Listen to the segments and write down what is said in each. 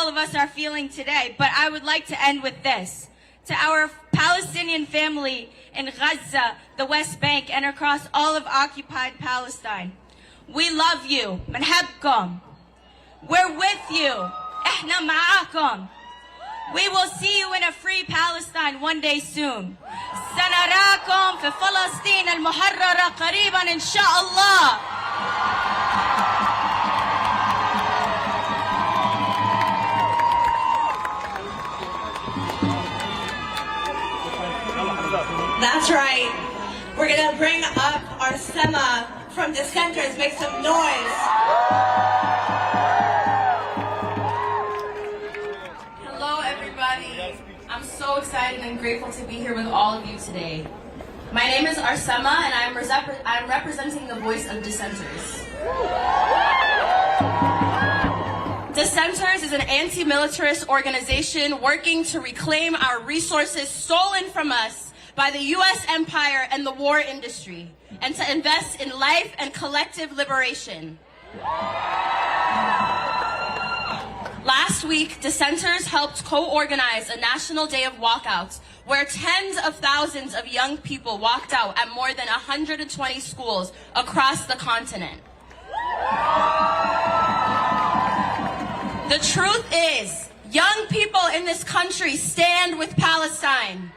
all of us are feeling today, but I would like to end with this. To our Palestinian family in Gaza, the West Bank, and across all of occupied Palestine, we love you. منحبكم. We're with you. إحنا معاكم. We will see you in a free Palestine one day soon. سنراكم في فلسطين المحررة قريبا إن شاء الله. That's right. We're going to bring up our Sema from Dissenters. Make some noise. Hello, everybody. I'm so excited and grateful to be here with all of you today. My name is Arsema, and I'm representing the voice of Dissenters. Dissenters is an anti-militarist organization working to reclaim our resources stolen from us by the U.S. empire and the war industry, and to invest in life and collective liberation. Last week, Dissenters helped co-organize a national day of walkouts where tens of thousands of young people walked out at more than 120 schools across the continent. The truth is, young people in this country stand with Palestine.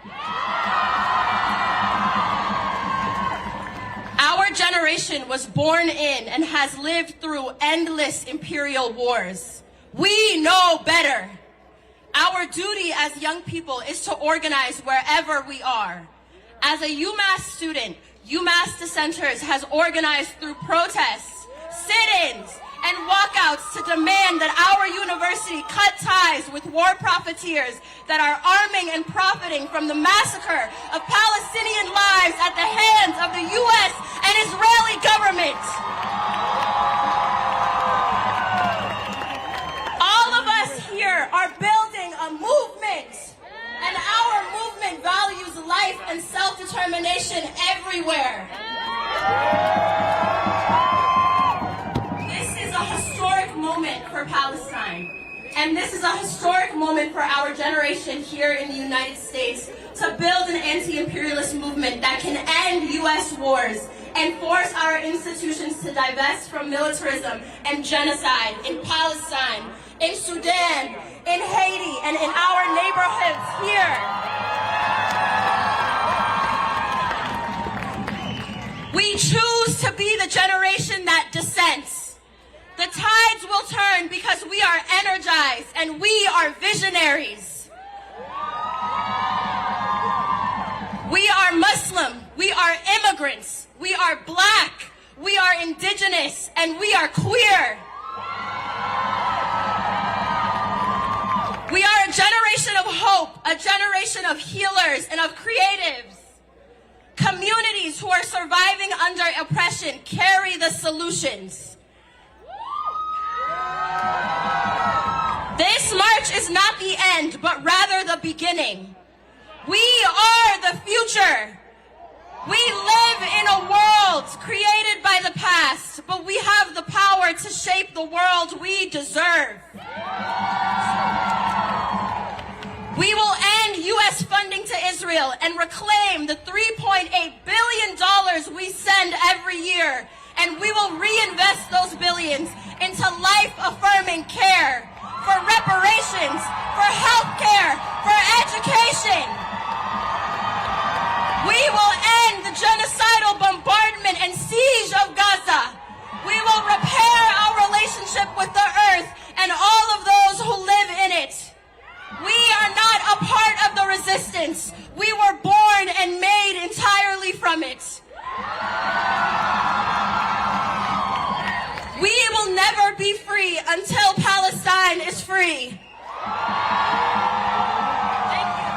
Our generation was born in and has lived through endless imperial wars. We know better. Our duty as young people is to organize wherever we are. As a UMass student, UMass Dissenters has organized through protests, sit-ins, and walkouts to demand that our university cut ties with war profiteers that are arming and profiting from the massacre of Palestinian lives at the hands of the U.S. and Israeli government. All of us here are building a movement, and our movement values life and self-determination everywhere. Moment for Palestine. And this is a historic moment for our generation here in the United States to build an anti-imperialist movement that can end U.S. wars and force our institutions to divest from militarism and genocide in Palestine, in Sudan, in Haiti, and in our neighborhoods here. We choose to be the generation that dissents. The tides will turn because we are energized and we are visionaries. We are Muslim, we are immigrants, we are black, we are indigenous, and we are queer. We are a generation of hope, a generation of healers and of creatives. Communities who are surviving under oppression carry the solutions. This march is not the end, but rather the beginning. We are the future. We live in a world created by the past, but we have the power to shape the world we deserve. We will end U.S. funding to Israel and reclaim the $3.8 billion we send every year, and we will reinvest those billions into life-affirming care, for reparations, for health care, for education. We will end the genocidal bombardment and siege of Gaza. We will repair our relationship with the earth and all of those who live in it. We are not a part of the resistance. We were born and made entirely from it. We will never be free until Palestine is free. Thank you.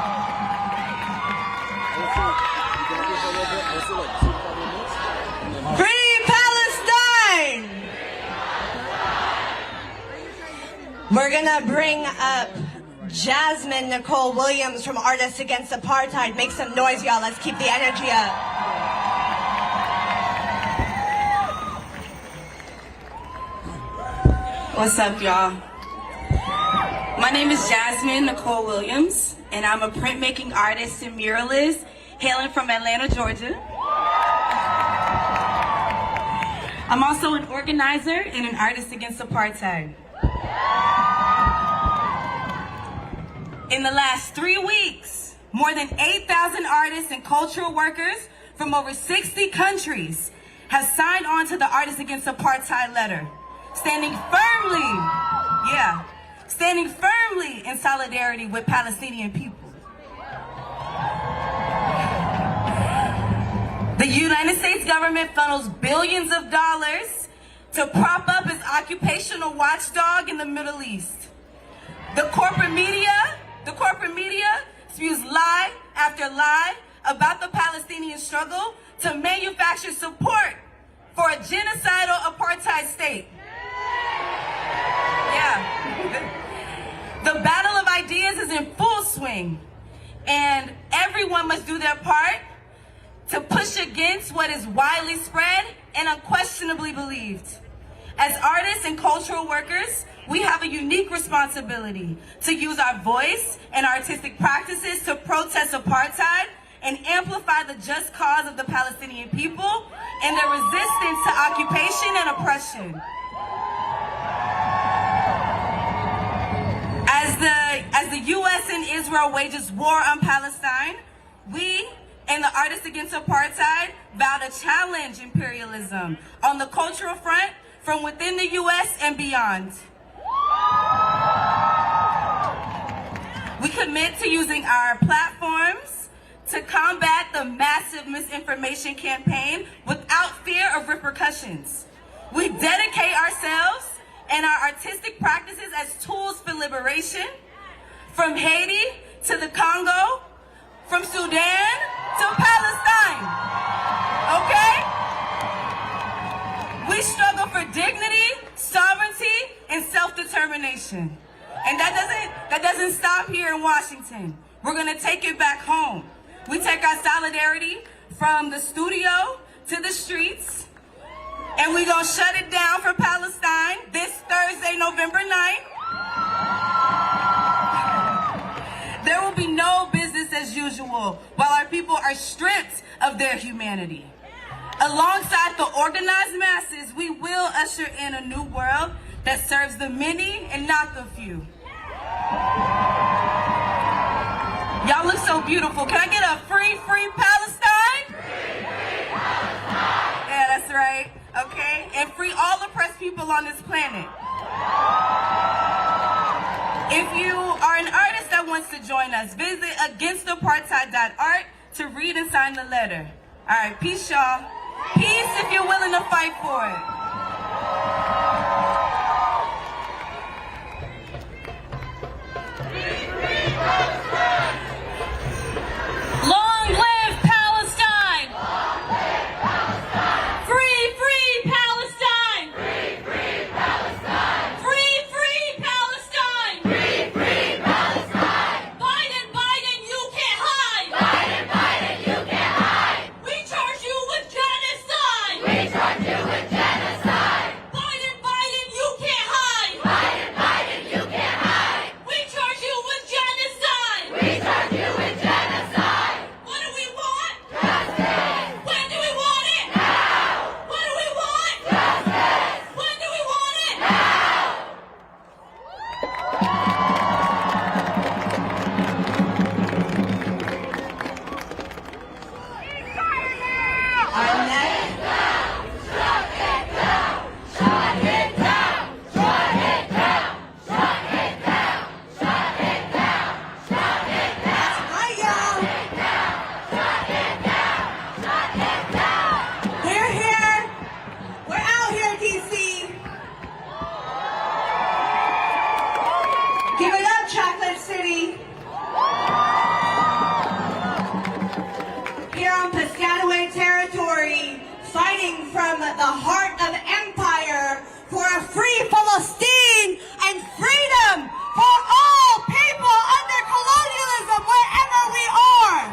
Free Palestine! We're gonna bring up Jasmine Nicole Williams from Artists Against Apartheid. Make some noise, y'all. Let's keep the energy up. What's up, y'all? My My name is Jasmine Nicole Williams, and I'm a printmaking artist and muralist hailing from Atlanta, Georgia. I'm also an organizer and an artist against apartheid. In the last 3 weeks, more than 8,000 artists and cultural workers from over 60 countries have signed on to the Artists Against Apartheid letter, standing firmly in solidarity with Palestinian people. The United States government funnels billions of dollars to prop up its occupational watchdog in the Middle East. The corporate media spews lie after lie about the Palestinian struggle to manufacture support for a genocidal apartheid state. The battle of ideas is in full swing, and everyone must do their part to push against what is widely spread and unquestionably believed. As artists and cultural workers, we have a unique responsibility to use our voice and artistic practices to protest apartheid and amplify the just cause of the Palestinian people and their resistance to occupation and oppression. As the U.S. and Israel wages war on Palestine, we and the Artists Against Apartheid vow to challenge imperialism on the cultural front from within the U.S. and beyond. We commit to using our platforms to combat the massive misinformation campaign without fear of repercussions. We dedicate ourselves and our artistic practices as tools for liberation, from Haiti to the Congo, from Sudan to Palestine, okay? We struggle for dignity, sovereignty, and self-determination. And that doesn't stop here in Washington. We're gonna take it back home. We take our solidarity from the studio to the streets, and we're gonna shut it down for Palestine this Thursday, November 9th. There will be no business as usual while our people are stripped of their humanity. Alongside the organized masses, we will usher in a new world that serves the many and not the few. Y'all look so beautiful. Can I get a free Palestine? Free Palestine! Yeah, that's right. Okay? And free all oppressed people on this planet. If you are an artist that wants to join us, visit againstapartheid.art to read and sign the letter. All right, peace, y'all. Peace if you're willing to fight for it. Long live Palestine! Free Palestine! Free Palestine! Biden, you can't hide! Biden, you can't hide! We charge you with genocide! Biden, you can't hide! Biden, you can't hide! We charge you with genocide! What do we want? Justice! When do we want it? Now! What do we want? Justice! When do we want it? Now! Our next Hi, y'all. We're here. We're out here, DC. Give it up, Chocolate City. Here on Piscataway territory, fighting from the heart of empire for a free Palestine and freedom for all people under colonialism wherever we are.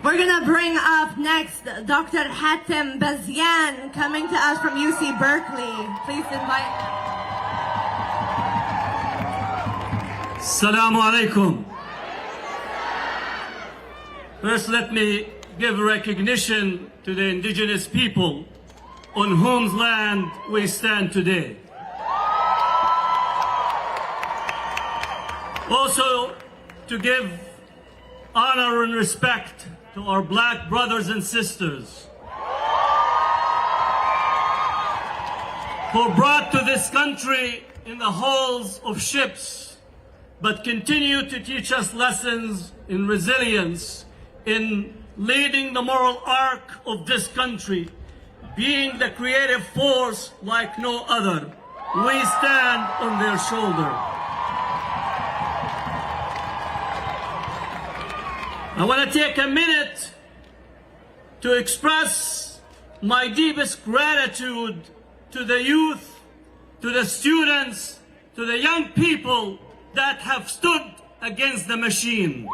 We're gonna bring up next next, Dr. Hatem Bazian, coming to us from UC Berkeley. Please invite. Assalamu alaikum. First, let me give recognition to the indigenous people on whose land we stand today. Also, to give honor and respect to our black brothers and sisters who brought to this country in the hulls of ships, but continue to teach us lessons in resilience, in leading the moral arc of this country, being the creative force like no other. We stand on their shoulder. I want to take a minute to express my deepest gratitude to the youth, to the students, to the young people that have stood against the machine.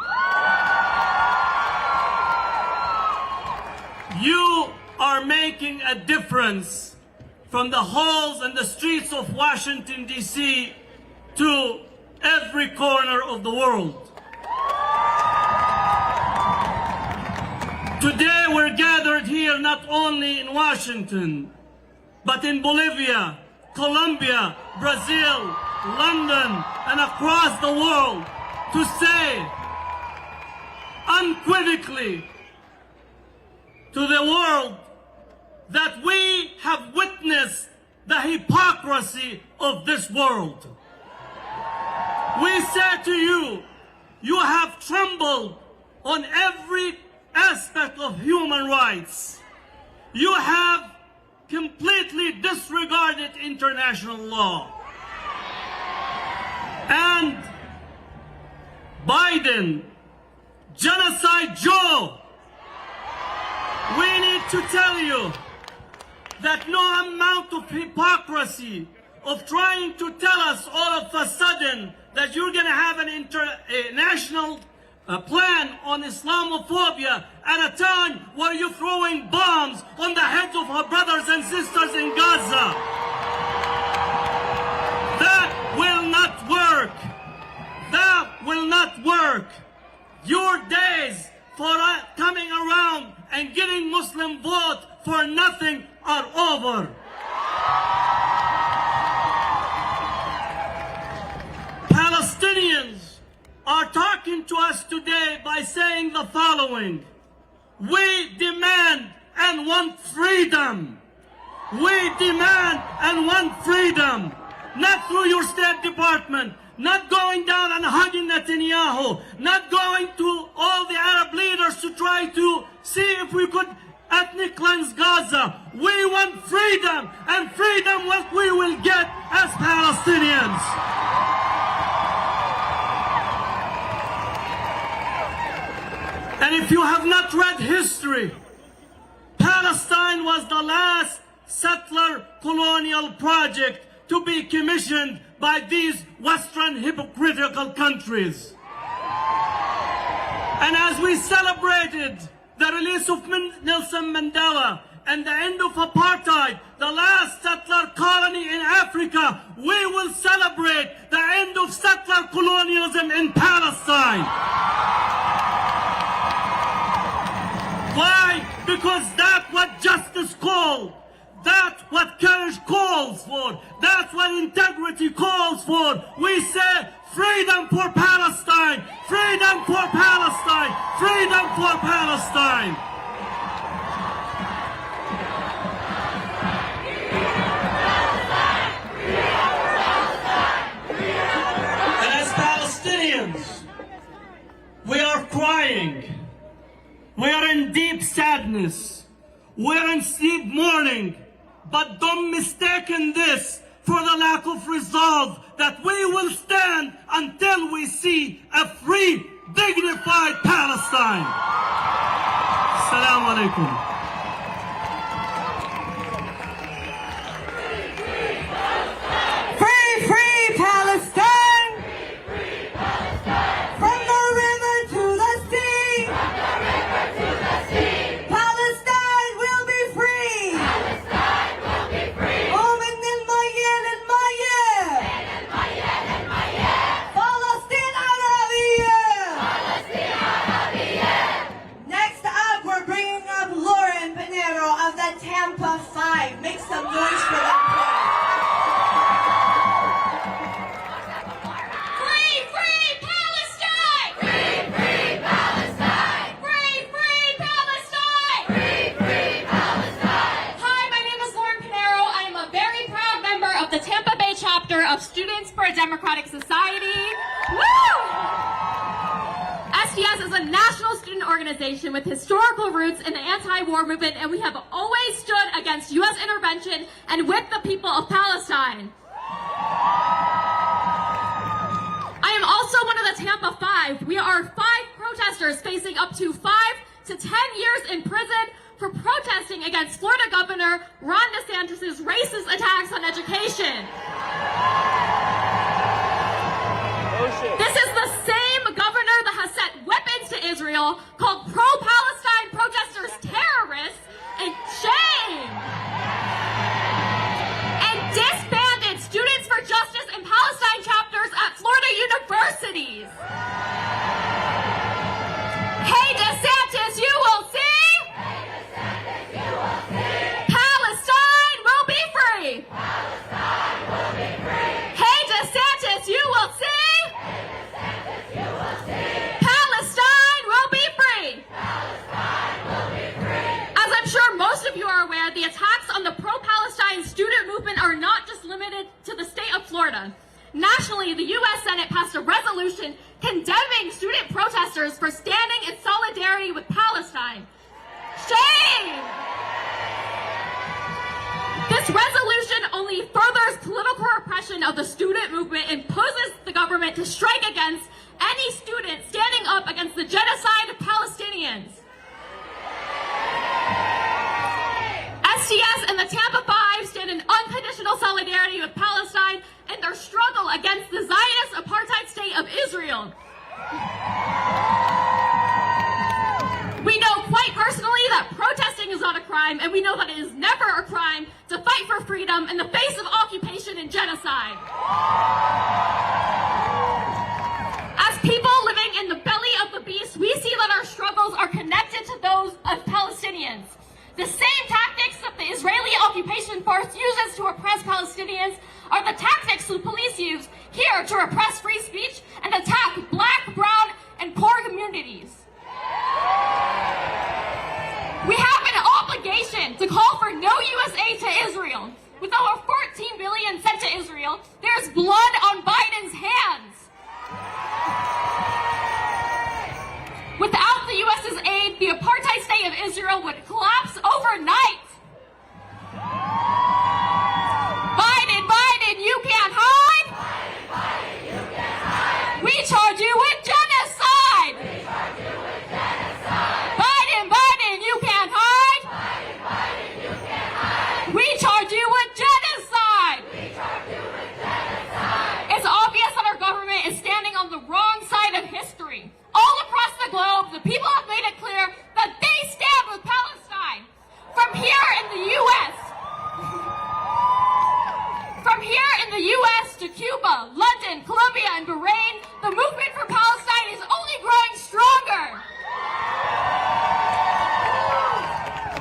You are making a difference from the halls and the streets of Washington, D.C. to every corner of the world. Today we're gathered here not only in Washington, but in Bolivia, Colombia, Brazil, London, and across the world to say unequivocally to the world that we have witnessed the hypocrisy of this world. We say to you, you have trembled on every aspect of human rights. You have completely disregarded international law. And Biden, Genocide Joe, we need to tell you that no amount of hypocrisy of trying to tell us all of a sudden that you're going to have an international plan on Islamophobia at a time where you're throwing bombs on the heads of our brothers and sisters in Gaza. That will not work. That will not work. Your days for coming around and getting Muslim vote for nothing are over. Palestinians are talking to us today by saying the following: we demand and want freedom. We demand and want freedom. Not through your State Department, not going down and hugging Netanyahu, not going to all the Arab leaders to try to see if we could ethnic cleanse Gaza. We want freedom, and freedom what we will get as Palestinians. And if you have not read history, Palestine was the last settler colonial project to be commissioned by these Western hypocritical countries. And as we celebrated the release of Nelson Mandela and the end of apartheid, the last settler colony in Africa, we will celebrate the end of settler colonialism in Palestine. Why? Because that's what justice calls. That's what courage calls for. That's what integrity calls for. We say freedom for Palestine. Freedom for Palestine. Freedom for Palestine. And as Palestinians, we are crying. We are in deep sadness. We are in deep mourning. But don't mistake this for the lack of resolve that we will stand until we see a free, dignified Palestine. Assalamu alaikum. Free, free Palestine! From the river to the sea! Palestine! of the Tampa Bay chapter of Students for a Democratic Society. Woo! SDS is a national student organization with historical roots in the anti-war movement, and we have always stood against U.S. intervention and with the people of Palestine. I am also one of the Tampa Five. We are 5 protesters facing up to 5 to 10 years in prison for protesting against Florida Governor Ron DeSantis' racist attacks on education. This is the same governor that has sent weapons to Israel, called pro-Palestine protesters terrorists, and shame! And disbanded Students for Justice and Palestine chapters at Florida universities. Hey DeSantis, you will see! Palestine will be free! Palestine will be free! Hey DeSantis, you will see! Palestine will be free! Palestine will be free! As I'm sure most of you are aware, the attacks on the pro-Palestine student movement are not just limited to the state of Florida. Nationally, the U.S. Senate passed a resolution condemning student protesters for standing in solidarity with Palestine. Shame! This resolution only furthers political repression of the student movement and pushes the government to strike against any student standing up against the genocide of Palestinians. SDS and the Tampa Five stand in unconditional solidarity with Palestine in their struggle against the Zionist apartheid state of Israel. We know quite personally that protesting is not a crime, and we know that it is never a crime to fight for freedom in the face of occupation and genocide. As people living in the belly of the beast, we see that our struggles are connected to those of Palestinians. The same tactics that the Israeli occupation force uses to oppress Palestinians are the tactics the police use here to repress free speech and attack black, brown, and poor communities. We have an obligation to call for no U.S. aid to Israel. With over $14 billion sent to Israel, there's blood on Biden's hands. Without the U.S.'s aid, the apartheid state of Israel would collapse overnight. Biden, you can't hide. Biden, you can't hide. We charge you with genocide. Biden, you can't hide. Biden, you can't hide. We charge you with genocide. It's obvious that our government is standing on the wrong side of history. All across the globe, the people have made it clear that they stand with Palestine. From here in the U.S. to Cuba, London, Colombia, and Bahrain, the movement for Palestine is only growing stronger.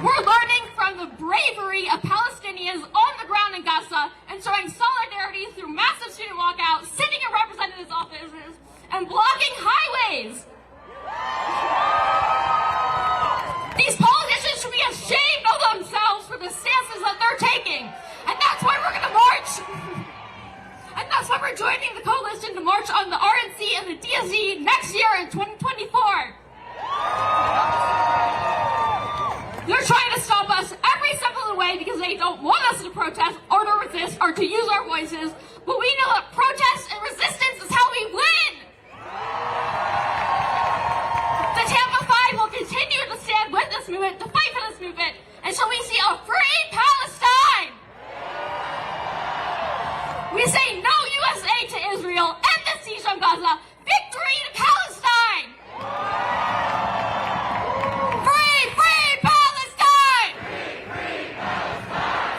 We're learning from the bravery of Palestinians on the ground in Gaza and showing solidarity through massive student walkouts, sitting in representatives' offices, and blocking highways. These politicians should be ashamed of themselves for the stances that they're taking. And that's why we're going to march. And that's why we're joining the coalition to march on the RNC and the DSE next year in 2024. They're trying to stop us every step of the way because they don't want us to protest or to resist or to use our voices. But we know that protest and resistance is how we win. The Tampa Five will continue to stand with this movement, to fight for this movement, until we see a free Palestine. We say no U.S. aid to Israel, end the siege on Gaza, victory to Palestine! Free, free Palestine! Free, free Palestine!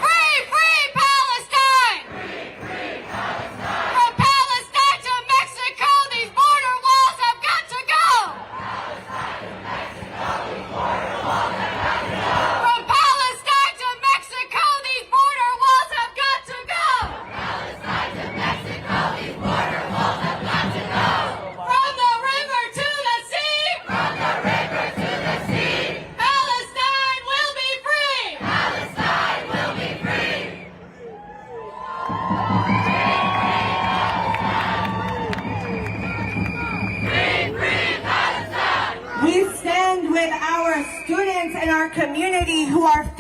Free, free Palestine! Free, free Palestine! From Palestine to Mexico, these border walls have got to go! From Palestine to Mexico, these border walls have got to go! From the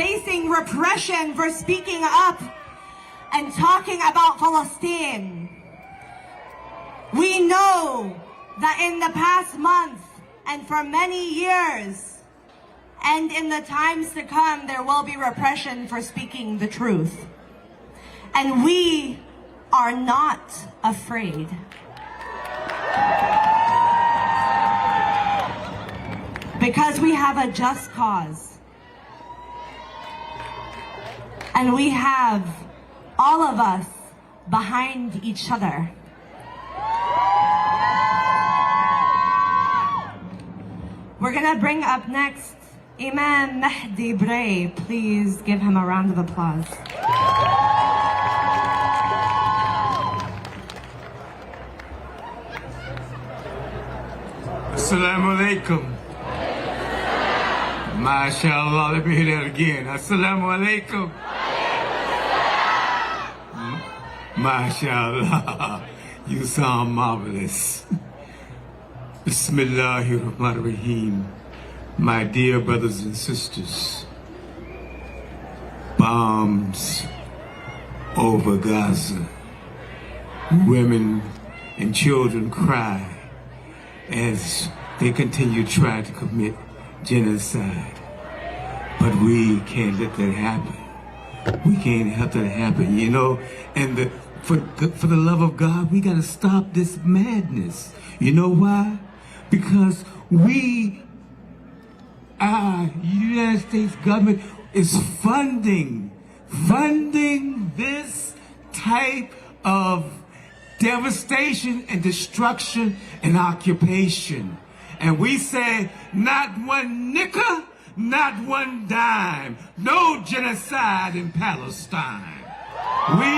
facing repression for speaking up and talking about Palestine. We know that in the past month and for many years and in the times to come, there will be repression for speaking the truth. And we are not afraid. Because we have a just cause. And we have all of us behind each other. We're gonna bring up next Imam Mahdi Bray. Please give him a round of applause. Assalamu alaikum. MashaAllah, let me hear that again. Assalamu alaikum. MashaAllah, you sound marvelous. Bismillahirrahmanirrahim. My dear brothers and sisters, bombs over Gaza. Women and children cry as they continue trying to commit genocide. But we can't let that happen. We can't have that happen, you know. And for the love of God, we got to stop this madness. You know why? Because our United States government is funding this type of devastation and destruction and occupation. And we say, not one nickel, not one dime, no genocide in Palestine. We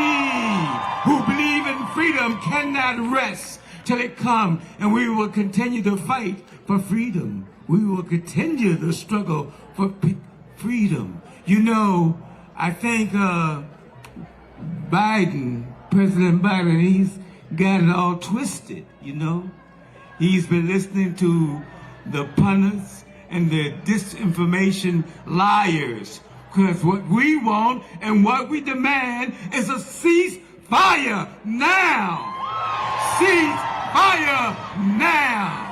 who believe in freedom cannot rest till it comes, and we will continue to fight for freedom. We will continue the struggle for freedom. You know, I think President Biden, he's got it all twisted, you know. He's been listening to the pundits and the disinformation liars. Because what we want and what we demand is a ceasefire now. Ceasefire now.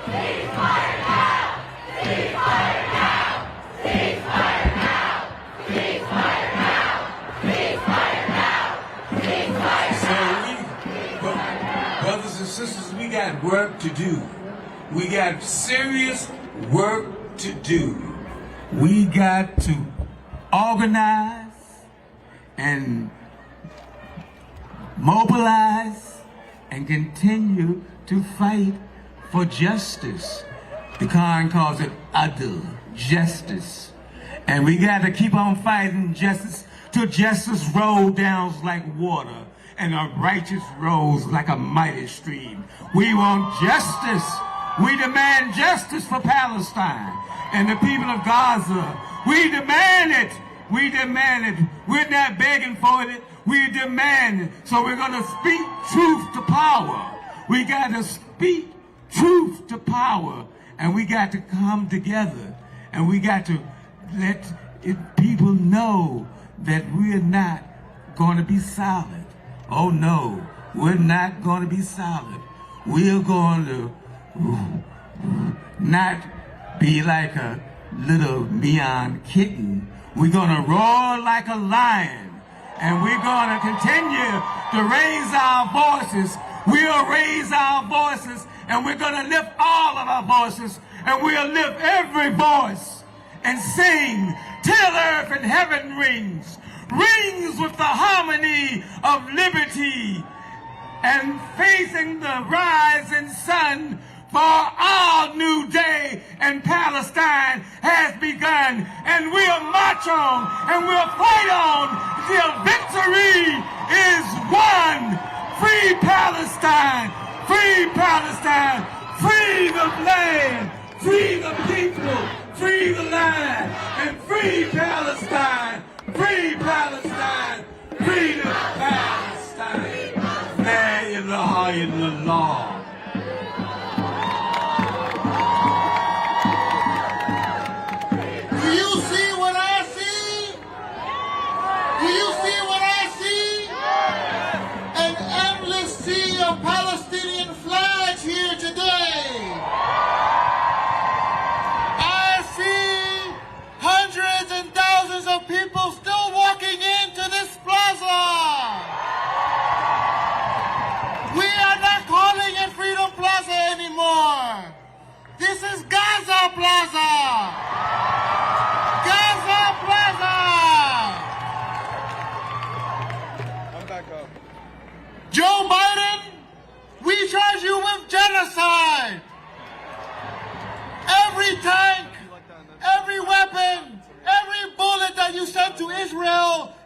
Ceasefire now! Ceasefire now! Ceasefire now! Ceasefire now! Ceasefire now! Ceasefire now! So brothers and sisters, we got work to do. We got serious work to do. We got to organize and mobilize and continue to fight for justice. The Quran calls it adl, justice. And we got to keep on fighting justice till justice rolls down like water and a righteous rolls like a mighty stream. We want justice. We demand justice for Palestine and the people of Gaza. We demand it. We demand it. We're not begging for it. We demand it. So we're going to speak truth to power. We got to speak truth to power. And we got to come together. And we got to let people know that we're not going to be silent. Oh no, we're not going to be silent. We're going to not be like a little meow kitten. We're going to roar like a lion. And we're going to continue to raise our voices. We'll raise our voices, and we're going to lift all of our voices, and we'll lift every voice and sing till earth and heaven rings with the harmony of liberty, and facing the rising sun. For our new day in Palestine has begun, and we'll march on and we'll fight on till victory is won. Free Palestine, free Palestine, free the land, free the people, free the land, and free Palestine, free Palestine, free the Palestine. La ilaha illallah.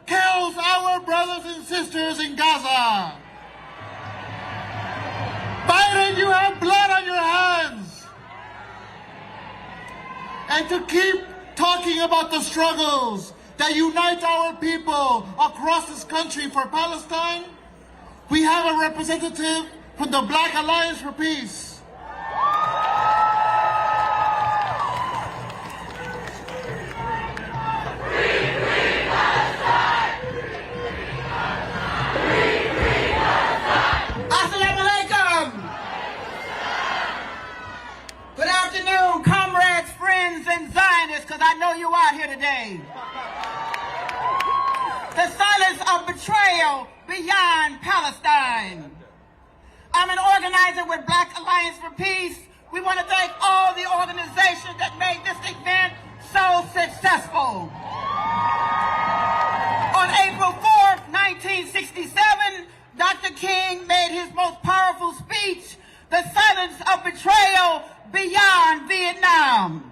kills our brothers and sisters in Gaza. Biden, you have blood on your hands. And to keep talking about the struggles that unite our people across this country for Palestine, we have a representative from the Black Alliance for Peace. Assalamu alaikum. Good afternoon, comrades, friends, and Zionists, because I know you out here today. The silence of betrayal beyond Palestine. I'm an organizer with Black Alliance for Peace. We want to thank all the organizations that made this event so successful. On April 4th, 1967, Dr. King made his most powerful speech, The Silence of Betrayal Beyond Vietnam.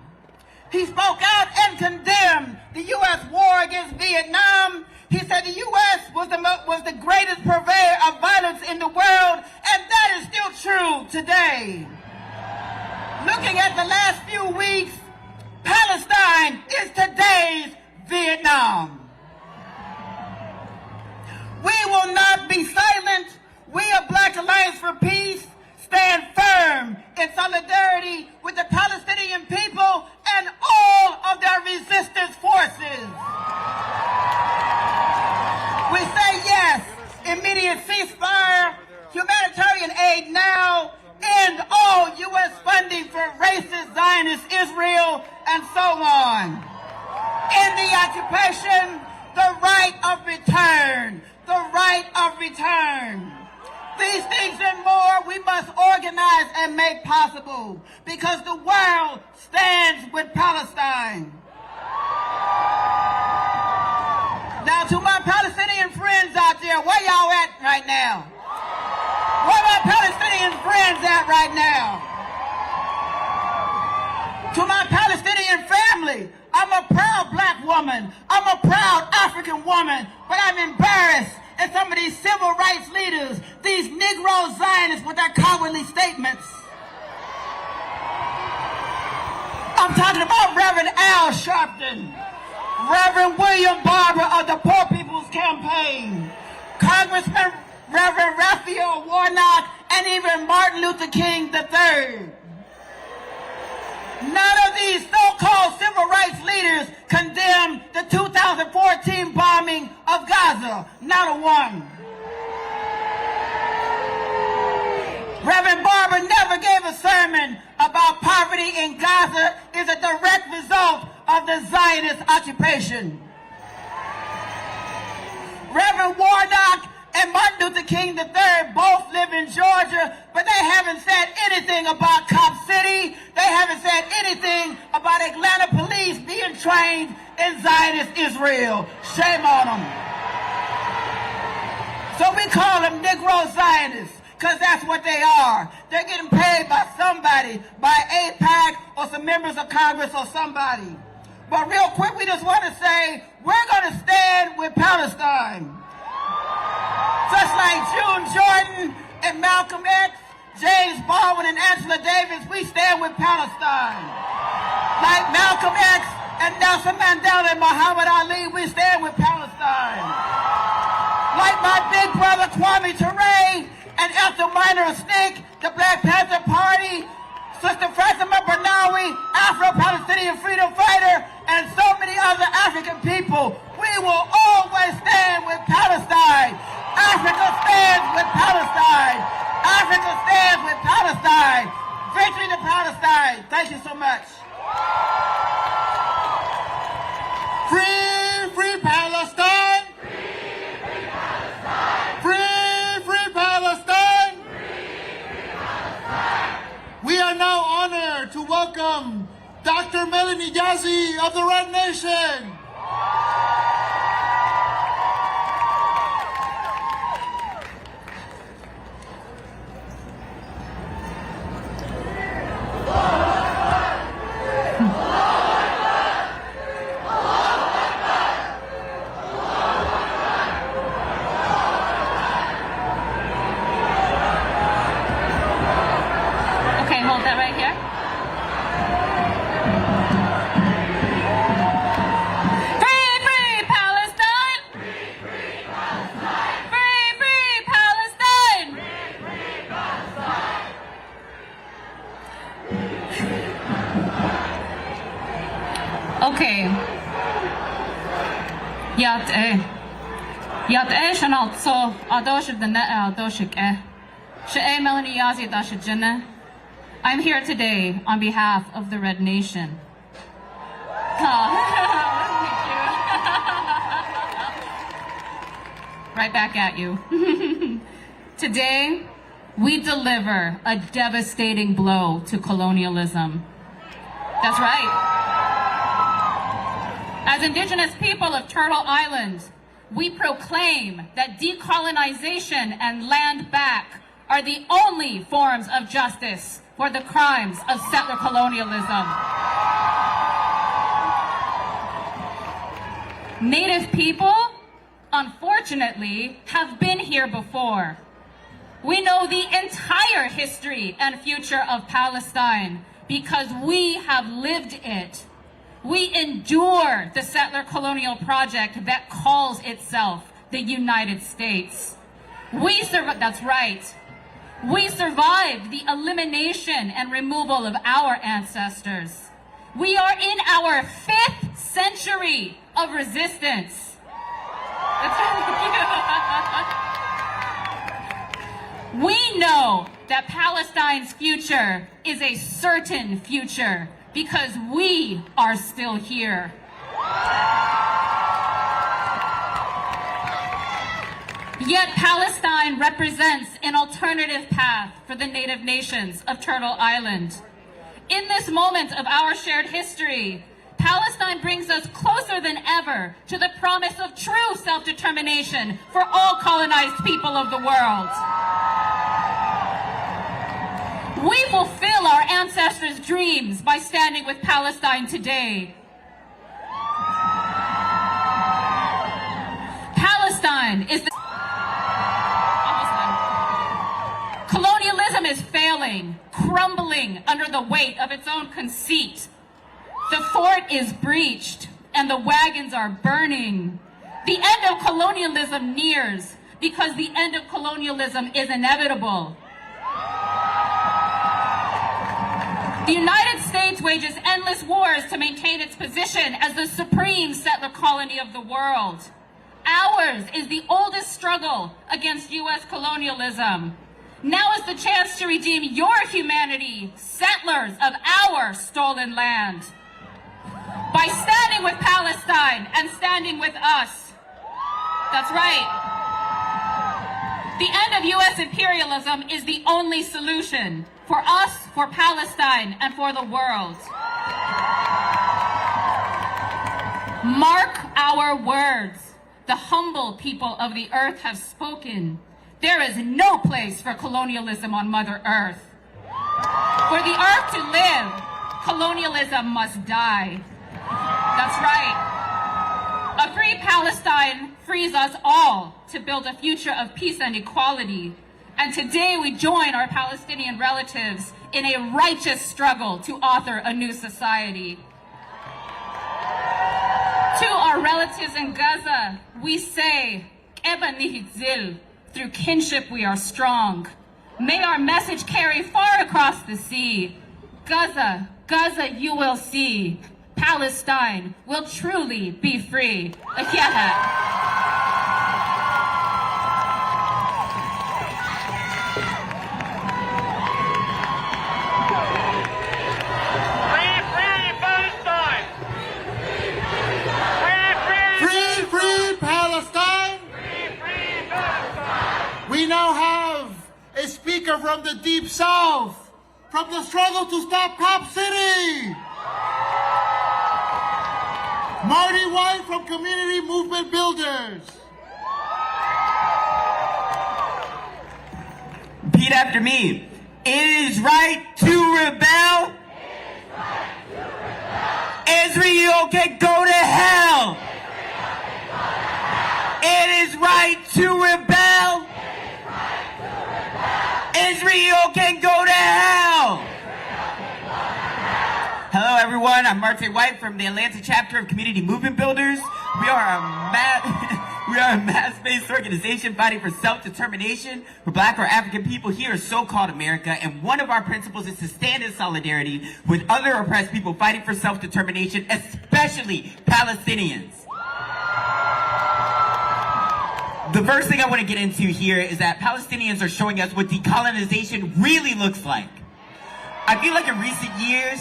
He spoke out and condemned the U.S. war against Vietnam. He said the U.S. was the greatest purveyor of violence in the world, and that is still true today. Looking at the last few weeks, Palestine is today's Vietnam. We will not be silent. We of Black Alliance for Peace stand firm in solidarity with the Palestinian people and all of their resistance forces. We say yes, immediate ceasefire, humanitarian aid now, end all U.S. funding for racist Zionist Israel, and so on. End the occupation, the right of return, the right of return. These things and more we must organize and make possible because the world stands with Palestine. Now to my Palestinian friends out there, where y'all at right now? Where my Palestinian friends at right now? To my Palestinian family, I'm a proud black woman. I'm a proud African woman, but I'm embarrassed at some of these civil rights leaders, these Negro Zionists with their cowardly statements. I'm talking about Reverend Al Sharpton, Reverend William Barber of the Poor People's Campaign, Congressman Reverend Raphael Warnock, and even Martin Luther King III. None of these so-called civil rights leaders condemned the 2014 bombing of Gaza. Not a one. Reverend Barber never gave a sermon about poverty in Gaza is a direct result of the Zionist occupation. Reverend Warnock and Martin Luther King III both live in Georgia, but they haven't said anything about Cop City. They haven't said anything about Atlanta police being trained in Zionist Israel. Shame on them. So we call them Negro Zionists, because that's what they are. They're getting paid by somebody, by AIPAC or some members of Congress or somebody. But real quick, we just want to say, we're going to stand with Palestine. Just like June Jordan and Malcolm X, James Baldwin and Angela Davis, we stand with Palestine. Like Malcolm X and Nelson Mandela and Muhammad Ali, we stand with Palestine. Like my big brother Kwame Ture and Ethel Minor Snake, the Black Panther Party, Sister Fatima Banawi, Afro-Palestinian freedom fighter, and so many other African people, we will always stand with Palestine. Africa stands with Palestine. Africa stands with Palestine. Victory to Palestine. Thank you so much. Free, free Palestine! Free, free Palestine! We are now honored to welcome Dr. Melanie Yazzie of the Red Nation. She'e. Yat shanal so adosh the net adoshik She'e Melanie Yazi Dashajina. I'm here today on behalf of the Red Nation. Right back at you. Today, we deliver a devastating blow to colonialism. That's right. As Indigenous people of Turtle Island, we proclaim that decolonization and land back are the only forms of justice for the crimes of settler colonialism. Native people, unfortunately, have been here before. We know the entire history and future of Palestine because we have lived it. We endure the settler colonial project that calls itself the United States. That's right. We survived the elimination and removal of our ancestors. We are in our 5th century of resistance. We know that Palestine's future is a certain future because we are still here. Yet Palestine represents an alternative path for the native nations of Turtle Island. In this moment of our shared history, Palestine brings us closer than ever to the promise of true self-determination for all colonized people of the world. We fulfill our ancestors' dreams by standing with Palestine today. Palestine is the... Colonialism is failing, crumbling under the weight of its own conceit. The fort is breached and the wagons are burning. The end of colonialism nears because the end of colonialism is inevitable. The United States wages endless wars to maintain its position as the supreme settler colony of the world. Ours is the oldest struggle against U.S. colonialism. Now is the chance to redeem your humanity, settlers of our stolen land. By standing with Palestine and standing with us. That's right. The end of U.S. imperialism is the only solution for us, for Palestine, and for the world. Mark our words. The humble people of the earth have spoken. There is no place for colonialism on Mother Earth. For the earth to live, colonialism must die. That's right. A free Palestine frees us all to build a future of peace and equality. And today we join our Palestinian relatives in a righteous struggle to author a new society. To our relatives in Gaza, we say, through kinship we are strong. May our message carry far across the sea. Gaza, Gaza, you will see. Palestine will truly be free. We now have a speaker from the Deep South, from the struggle to stop Cop City. Marty White from Community Movement Builders. Repeat after me. It is right to rebel. Israel can go to hell. It is right to rebel. Israel can go to hell. Hello everyone, I'm Marty White from the Atlanta chapter of Community Movement Builders. We are a mass-based organization fighting for self-determination for Black or African people here in so-called America, and one of our principles is to stand in solidarity with other oppressed people fighting for self-determination, especially Palestinians. The first thing I want to get into here is that Palestinians are showing us what decolonization really looks like. I feel like in recent years,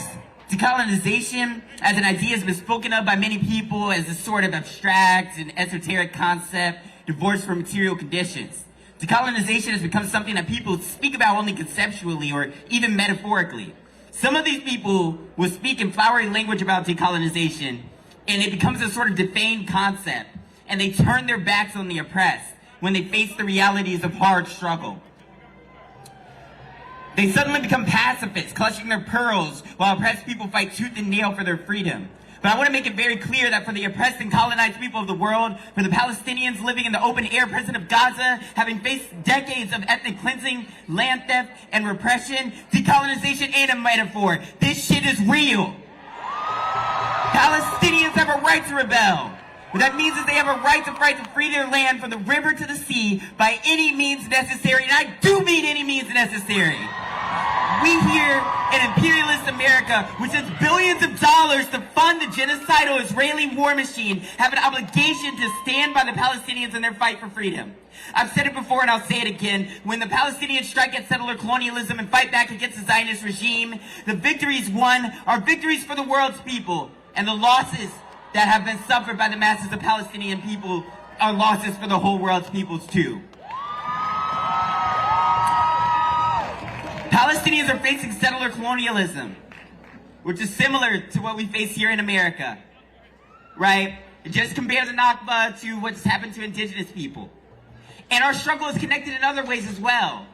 decolonization as an idea has been spoken of by many people as a sort of abstract and esoteric concept divorced from material conditions. Decolonization has become something that people speak about only conceptually or even metaphorically. Some of these people will speak in flowery language about decolonization, and it becomes a sort of defamed concept, and they turn their backs on the oppressed when they face the realities of hard struggle. They suddenly become pacifists, clutching their pearls while oppressed people fight tooth and nail for their freedom. But I want to make it very clear that for the oppressed and colonized people of the world, for the Palestinians living in the open air prison of Gaza, having faced decades of ethnic cleansing, land theft, and repression, decolonization ain't a metaphor. This shit is real. Palestinians have a right to rebel. What that means is they have a right to fight to free their land from the river to the sea by any means necessary, and I do mean any means necessary. We here in imperialist America, which has billions of dollars to fund the genocidal Israeli war machine, have an obligation to stand by the Palestinians in their fight for freedom. I've said it before and I'll say it again. When the Palestinians strike at settler colonialism and fight back against the Zionist regime, the victories won are victories for the world's people, and the losses that have been suffered by the masses of Palestinian people are losses for the whole world's peoples too. Palestinians are facing settler colonialism, which is similar to what we face here in America, right? Just compare the Nakba to what's happened to indigenous people. And our struggle is connected in other ways as well.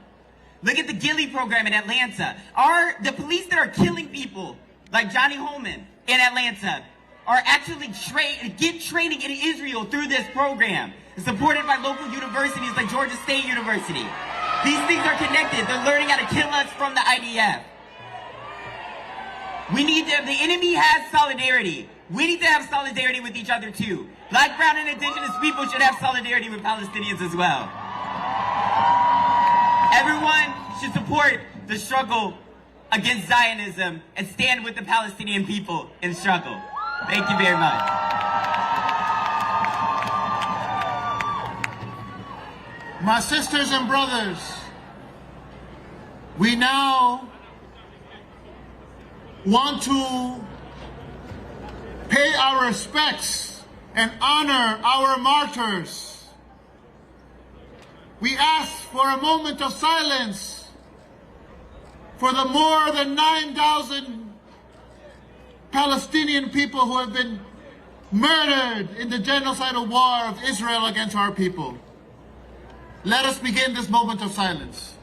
Look at the Gilly program in Atlanta. The police that are killing people, like Johnny Holman in Atlanta, are actually get training in Israel through this program. It's supported by local universities like Georgia State University. These things are connected. They're learning how to kill us from the IDF. We need them. The enemy has solidarity. We need to have solidarity with each other too. Black, brown, and indigenous people should have solidarity with Palestinians as well. Everyone should support the struggle against Zionism and stand with the Palestinian people in struggle. Thank you very much. My sisters and brothers, we now want to pay our respects and honor our martyrs. We ask for a moment of silence for the more than 9,000 Palestinian people who have been murdered in the genocidal war of Israel against our people. Let us begin this moment of silence.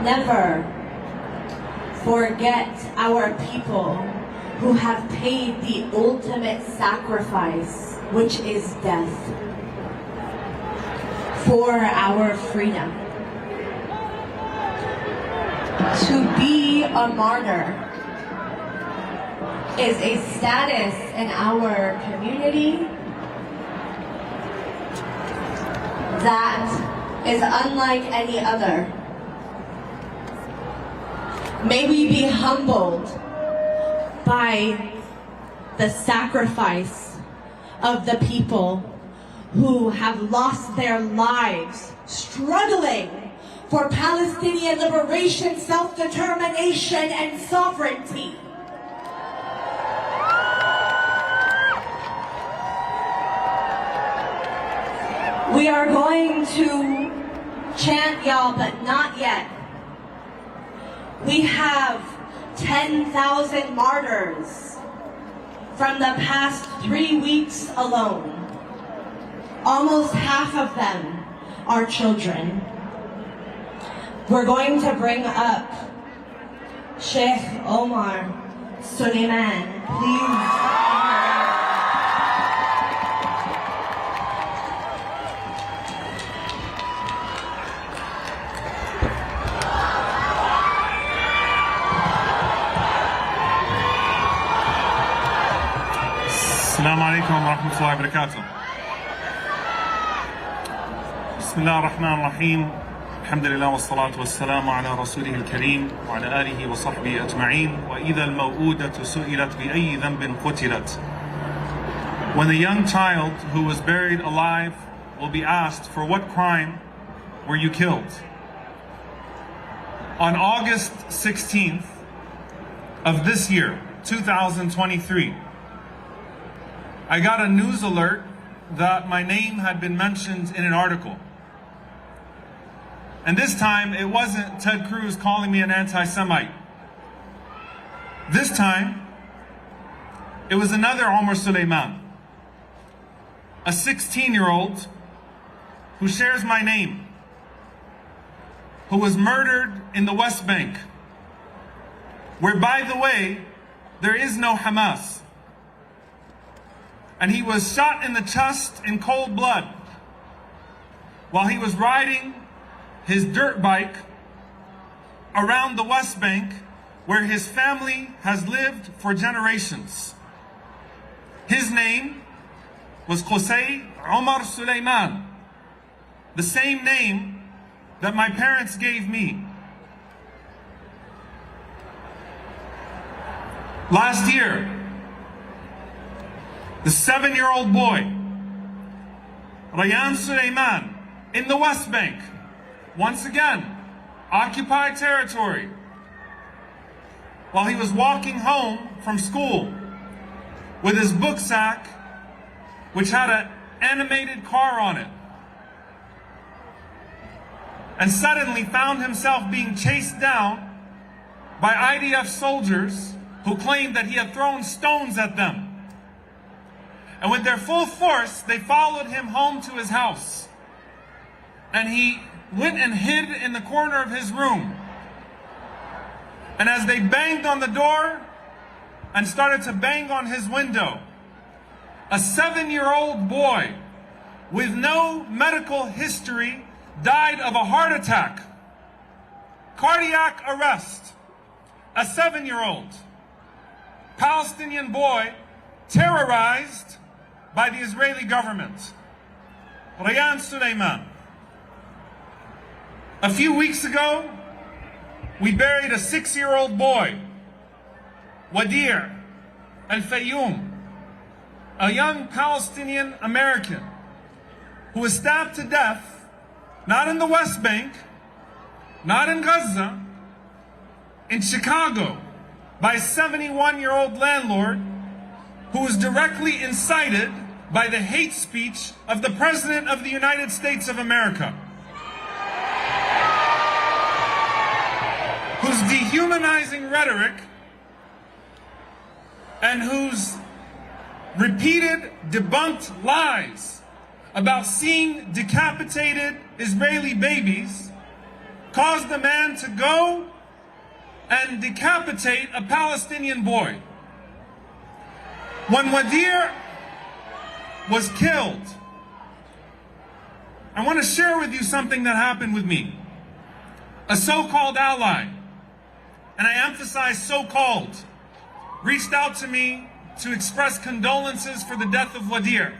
Never forget our people who have paid the ultimate sacrifice, which is death, for our freedom. To be a martyr is a status in our community that is unlike any other. May we be humbled by the sacrifice of the people who have lost their lives struggling for Palestinian liberation, self-determination, and sovereignty. are going to chant y'all, but not yet. We have 10,000 martyrs from the past 3 weeks alone. Almost half of them are children. We're going to bring up Sheikh Omar Suleiman, please. السلام عليكم ورحمة الله وبركاته. بسم الله الرحمن الرحيم. الحمد لله والصلاة والسلام على رسوله الكريم وعلى آله وصحبه أجمعين. وإذا الموءودة سئلت بأي ذنب قتلت. When the young child who was buried alive will be asked, for what crime were you killed? On August 16th of this year, 2023, I got a news alert that my name had been mentioned in an article. And this time, it wasn't Ted Cruz calling me an anti-Semite. This time, it was another Omar Suleiman, a 16-year-old who shares my name, who was murdered in the West Bank, where, by the way, there is no Hamas. And he was shot in the chest in cold blood while he was riding his dirt bike around the West Bank, where his family has lived for generations. His name was Qusay Omar Suleiman, the same name that my parents gave me. Last year, the 7-year-old boy, Rayan Suleiman, in the West Bank, once again, occupied territory, while he was walking home from school with his book sack, which had an animated car on it, and suddenly found himself being chased down by IDF soldiers who claimed that he had thrown stones at them. And with their full force, they followed him home to his house. And he went and hid in the corner of his room. And as they banged on the door and started to bang on his window, a 7-year-old boy with no medical history died of a heart attack, cardiac arrest. A 7-year-old Palestinian boy terrorized by the Israeli government, Rayan Suleiman. A few weeks ago, we buried a 6-year-old boy, Wadir Al-Fayoum, a young Palestinian American who was stabbed to death, not in the West Bank, not in Gaza, in Chicago, by a 71-year-old landlord who was directly incited by the hate speech of the President of the United States of America, whose dehumanizing rhetoric and whose repeated debunked lies about seeing decapitated Israeli babies caused the man to go and decapitate a Palestinian boy. When Wadir was killed, I want to share with you something that happened with me. A so-called ally, and I emphasize so-called, reached out to me to express condolences for the death of Wadir.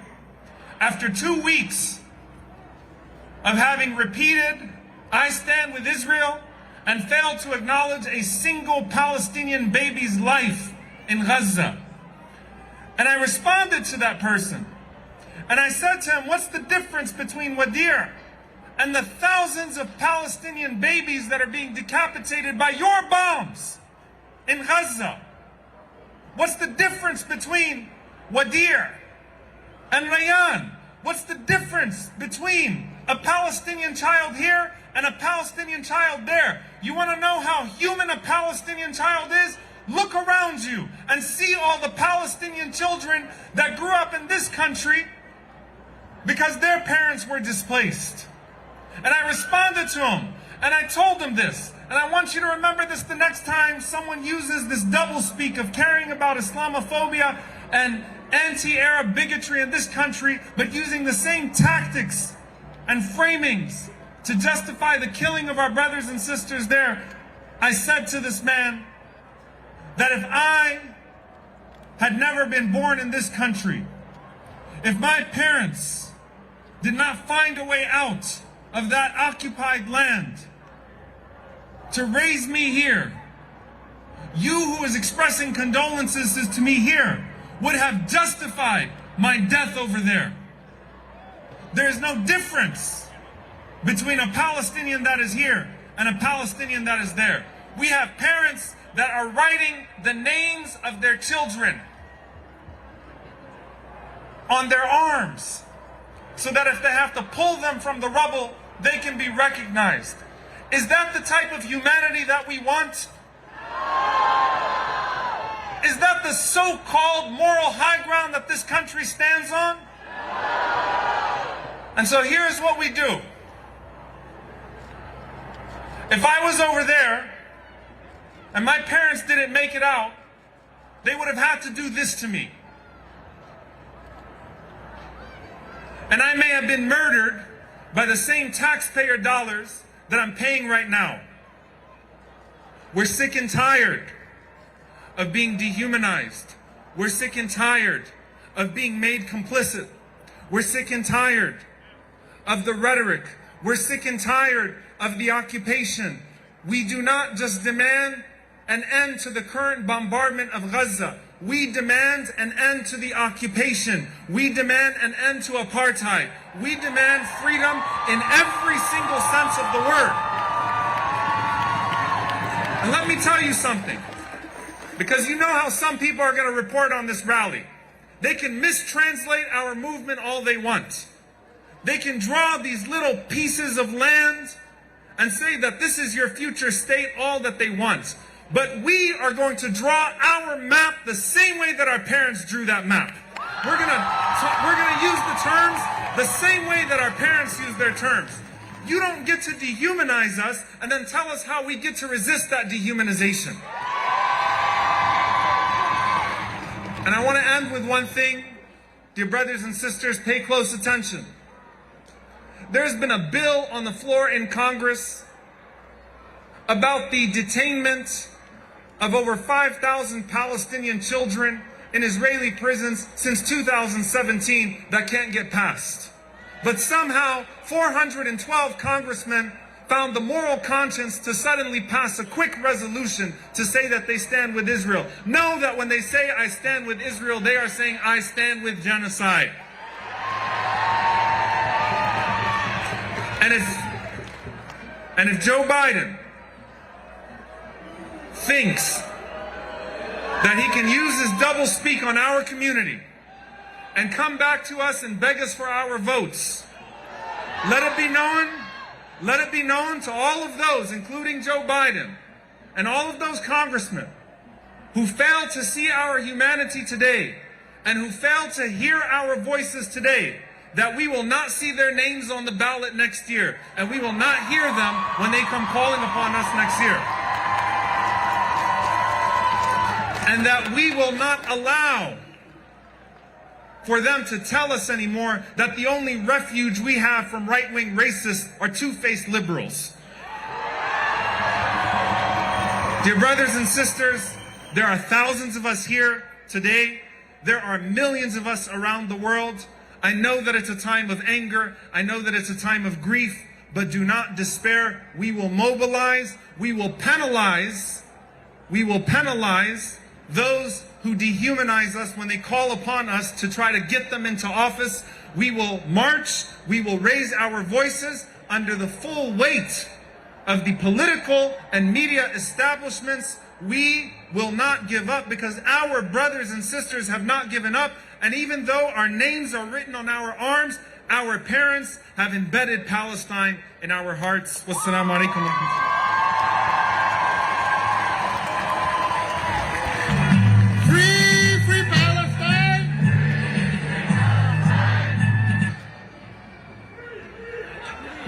After 2 weeks of having repeated, "I stand with Israel," and failed to acknowledge a single Palestinian baby's life in Gaza. And I responded to that person. And I said to him, what's the difference between Wadir and the thousands of Palestinian babies that are being decapitated by your bombs in Gaza? What's the difference between Wadir and Rayan? What's the difference between a Palestinian child here and a Palestinian child there? You want to know how human a Palestinian child is? Look around you and see all the Palestinian children that grew up in this country because their parents were displaced. And I responded to them, and I told them this, and I want you to remember this the next time someone uses this doublespeak of caring about Islamophobia and anti-Arab bigotry in this country, but using the same tactics and framings to justify the killing of our brothers and sisters there. I said to this man that if I had never been born in this country, if my parents did not find a way out of that occupied land to raise me here, you who is expressing condolences to me here would have justified my death over there. There is no difference between a Palestinian that is here and a Palestinian that is there. We have parents that are writing the names of their children on their arms so that if they have to pull them from the rubble, they can be recognized. Is that the type of humanity that we want? Is that the so-called moral high ground that this country stands on? And so here's what we do. If I was over there and my parents didn't make it out, they would have had to do this to me. And I may have been murdered by the same taxpayer dollars that I'm paying right now. We're sick and tired of being dehumanized. We're sick and tired of being made complicit. We're sick and tired of the rhetoric. We're sick and tired of the occupation. We do not just demand an end to the current bombardment of Gaza. We demand an end to the occupation. We demand an end to apartheid. We demand freedom in every single sense of the word. And let me tell you something, because you know how some people are going to report on this rally. They can mistranslate our movement all they want. They can draw these little pieces of land and say that this is your future state, all that they want. But we are going to draw our map the same way that our parents drew that map. We're gonna use the terms the same way that our parents used their terms. You don't get to dehumanize us and then tell us how we get to resist that dehumanization. And I want to end with one thing. Dear brothers and sisters, pay close attention. There's been a bill on the floor in Congress about the detainment of over 5,000 Palestinian children in Israeli prisons since 2017 that can't get passed. But somehow 412 congressmen found the moral conscience to suddenly pass a quick resolution to say that they stand with Israel. Know that when they say I stand with Israel, they are saying I stand with genocide. And if Joe Biden thinks that he can use his doublespeak on our community and come back to us and beg us for our votes, let it be known to all of those, including Joe Biden and all of those congressmen who fail to see our humanity today and who fail to hear our voices today, that we will not see their names on the ballot next year, and we will not hear them when they come calling upon us next year. And that we will not allow for them to tell us anymore that the only refuge we have from right-wing racists are two-faced liberals. Dear brothers and sisters, there are thousands of us here today. There are millions of us around the world. I know that it's a time of anger. I know that it's a time of grief, but do not despair. We will mobilize. We will penalize those who dehumanize us when they call upon us to try to get them into office. We will march. We will raise our voices under the full weight of the political and media establishments. We will not give up because our brothers and sisters have not given up. And even though our names are written on our arms Our parents have embedded Palestine in our hearts. Wassalamu alaikum. Free, free Palestine!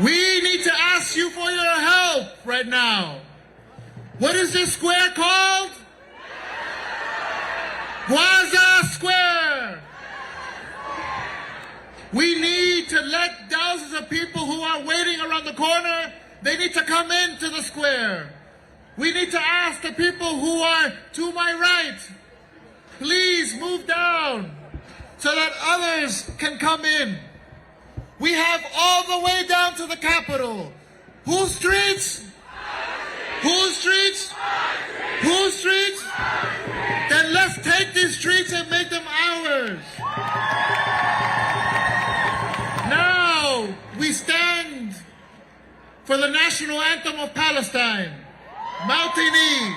We need to ask you for your help right now. What is this square called? Gaza Square! We need to let thousands of people who are waiting around the corner, they need to come into the square. We need to ask the people who are to my right, please move down so that others can come in. We have all the way down to the Capitol. Whose streets? Whose streets? Whose streets? Then let's take these streets and make them ours. Now we stand for the national anthem of Palestine. Mountainy.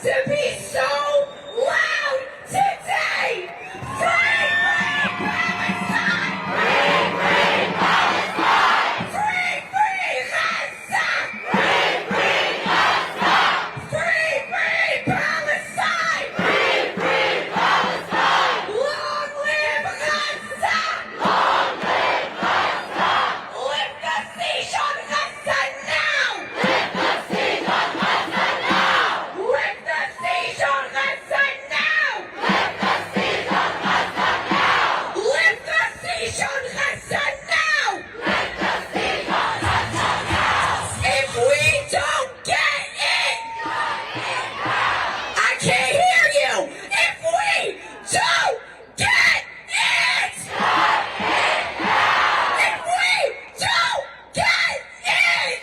to be so loud today. Free, free Palestine! Free, free Palestine! Free, free Gaza! Free, free Gaza! Free, free Palestine! Free, free Palestine! Long live Gaza! Long live Gaza! Lift the siege on Gaza now! Lift the siege on Gaza now! Lift the siege on Gaza now! Lift the siege on Gaza now! Lift the siege on Gaza now! Lift the siege on Gaza now! If we don't get it, I can't hear you! If we don't get it! If we don't get it!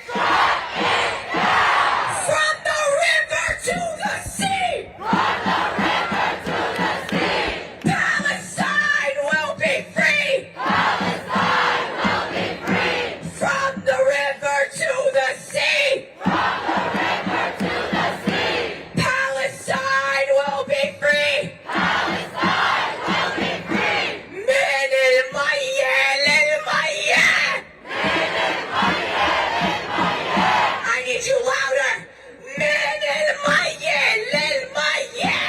From the river to the sea! From the river to the sea! Palestine will be free! Palestine will be free! From the river to the sea! From the river to the sea! Palestine will be free! Palestine will be free! من المية للمية! I need you louder! من المية للمية!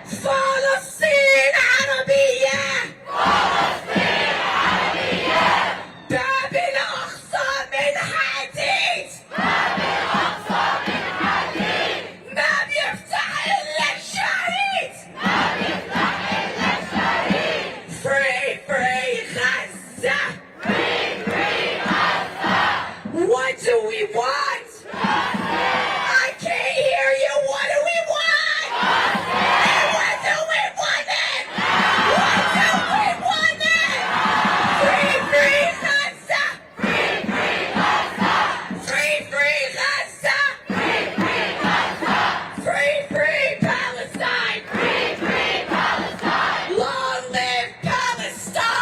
فلسطين عربية! باب الأقصى من حديد! ما بيفتح إلا الشهيد! Free, free Gaza! What do we want? I can't hear you. What do we want? And what do we want it? What do we want it? Free, free Gaza! Free, free Gaza! Free, free Gaza! Free, free Gaza! Free, free Palestine! Free, free Palestine! Long live Palestine!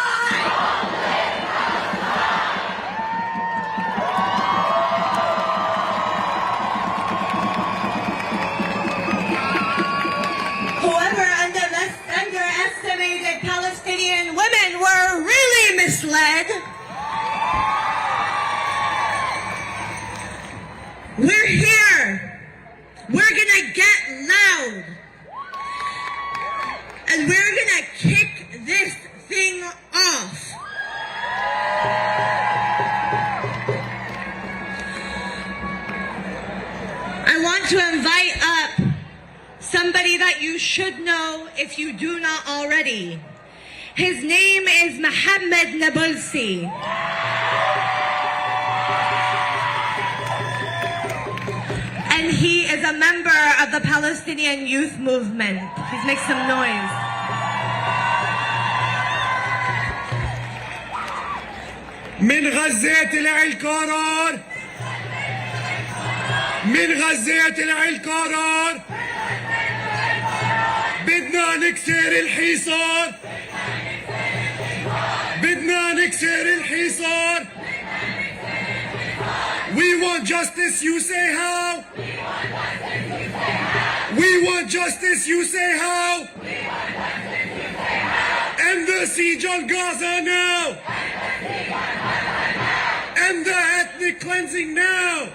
Whoever underestimated Palestinian women were really misled. We're here. We're gonna get loud. And we're gonna kick this thing off. I want to invite up somebody that you should know if you do not already. His name is Mohammed Nabulsi. And he is a member of the Palestinian Youth Movement. Please make some noise. من غزة طلع القرار من غزة طلع القرار بدنا نكسر الحصار بدنا نكسر الحصار We want justice, you say how? We want justice, you say how? End the siege on Gaza now! End the ethnic cleansing now!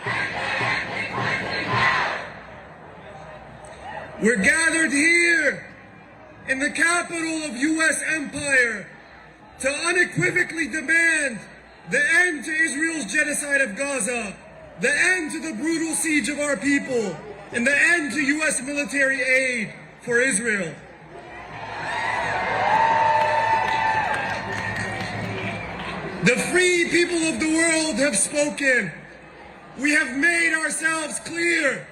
We're gathered here in the capital of U.S. empire to unequivocally demand the end to Israel's genocide of Gaza, the end to the brutal siege of our people, and the end to U.S. military aid for Israel. The free people of the world have spoken. We have made ourselves clear.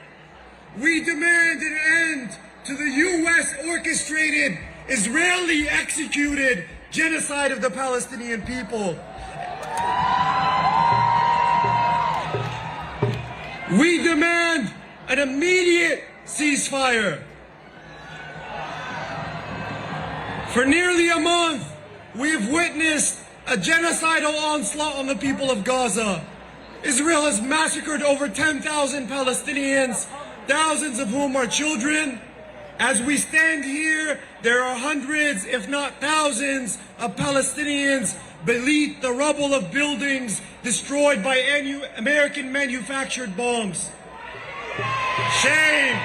We demand an end to the U.S. orchestrated, Israeli executed genocide of the Palestinian people. We demand an immediate ceasefire. For nearly a month, we have witnessed a genocidal onslaught on the people of Gaza. Israel has massacred over 10,000 Palestinians, thousands of whom are children. As we stand here, there are hundreds, if not thousands, of Palestinians beneath the rubble of buildings destroyed by American manufactured bombs. Shame!